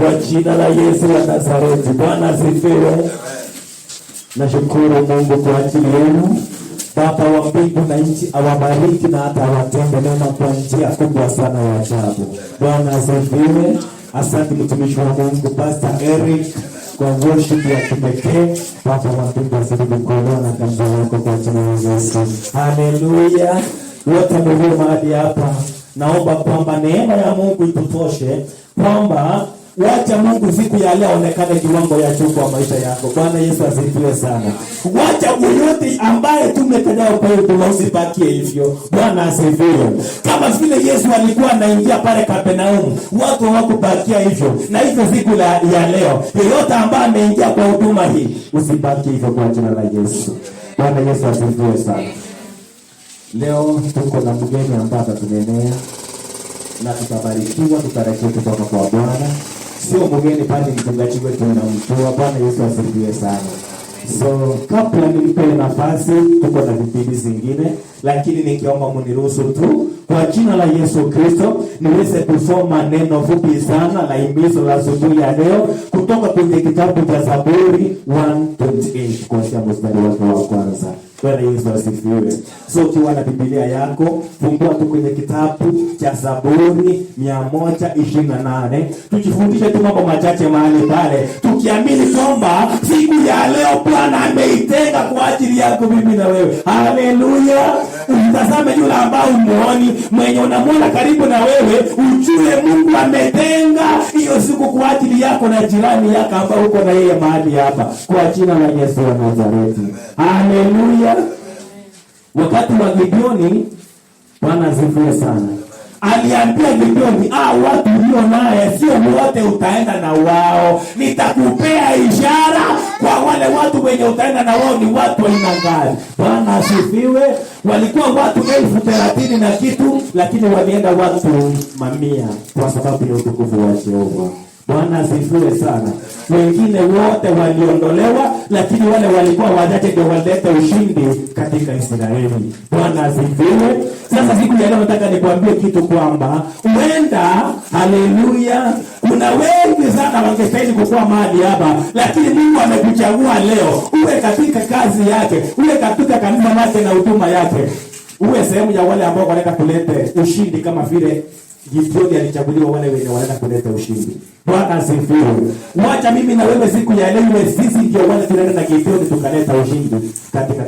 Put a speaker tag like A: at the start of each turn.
A: Kwa jina la Yesu wa Nazareti. Bwana asifiwe. Nashukuru Mungu kwa ajili yenu. Baba wa mbingu na nchi awabariki na hata awatende mema kwa njia kubwa sana ya ajabu. Bwana asifiwe. Asante mtumishi wa Mungu Pastor Eric kwa worship ya kipekee. Baba wa mbingu azidi kukuongoza na kanisa lako kwa jina la Yesu. Haleluya. Wote mlio mahali hapa, naomba kwamba neema ya Mungu itutoshe, kwamba wacha Mungu siku ya leo aonekane kiwango ya juu kwa maisha yako. Bwana Yesu asifiwe sana. Wacha yote ambaye tumekadao kwa hiyo tusibakie hivyo. Bwana asifiwe. Kama vile Yesu alikuwa anaingia pale Kapernaum, watu hawakubakia hivyo. Na hivyo siku ya leo, yeyote ambaye ameingia kwa huduma hii, usibaki hivyo kwa jina la Yesu. Bwana Yesu asifiwe sana. Leo tuko na mgeni ambaye tumenenea na tutabarikiwa, tutarejea kutoka kwa Bwana. Sio mgeni pale, mchungaji wetu tunamjua. Bwana Yesu asifiwe sana. So kabla nilipe nafasi, tuko na vipindi zingine, lakini nikiomba mniruhusu tu kwa jina la Yesu Kristo niweze kusoma neno fupi sana la himizo la asubuhi ya leo kutoka kwenye kitabu cha Zaburi 128 kuanzia mstari wa kwanza. Bwana Yesu asifiwe. So ukiwa na Biblia yako, fungua tu kwenye kitabu cha Zaburi 128. Tujifundishe tu mambo machache mahali pale, tukiamini kwamba siku ya leo Bwana ameitenga kwa ajili yako mimi na wewe. Haleluya. Utazame yule ambao umuoni, mwenye unamwona karibu na wewe, ujue Mungu ametenga hiyo siku kwa ajili yako na jirani yako ambao uko na yeye mahali hapa, kwa jina la Yesu wa Nazareti. Haleluya. Wakati wa Gideoni, Bwana asifiwe sana, aliambia Gideoni, watu ulio naye sio wote utaenda na wao, nitakupea ishara kwa wale watu wenye utaenda na wao ni watu aina gani. Bwana asifiwe. Walikuwa watu 30,000 na kitu, lakini walienda watu mamia kwa sababu ya utukufu wa Jehova. Bwana asifiwe sana. Wengine wote waliondolewa, lakini wale walikuwa wachache ndio walete ushindi katika Israeli. Bwana asifiwe. Sasa siku ya leo nataka nikwambie kitu kwamba huenda, haleluya, kuna wengi sana wangestahili kukuwa mahali hapa, lakini Mungu amekuchagua leo uwe katika kazi yake, uwe katika kanisa lake na huduma yake, uwe sehemu ya wale ambao wanataka kuleta ushindi kama vile Gideoni alichaguliwa wale wenye wanataka kuleta ushindi. Bwana asifiwe. Wacha mimi na wewe siku ya leo sisi ndio wale tunaenda na Gideoni tukaleta ushindi katika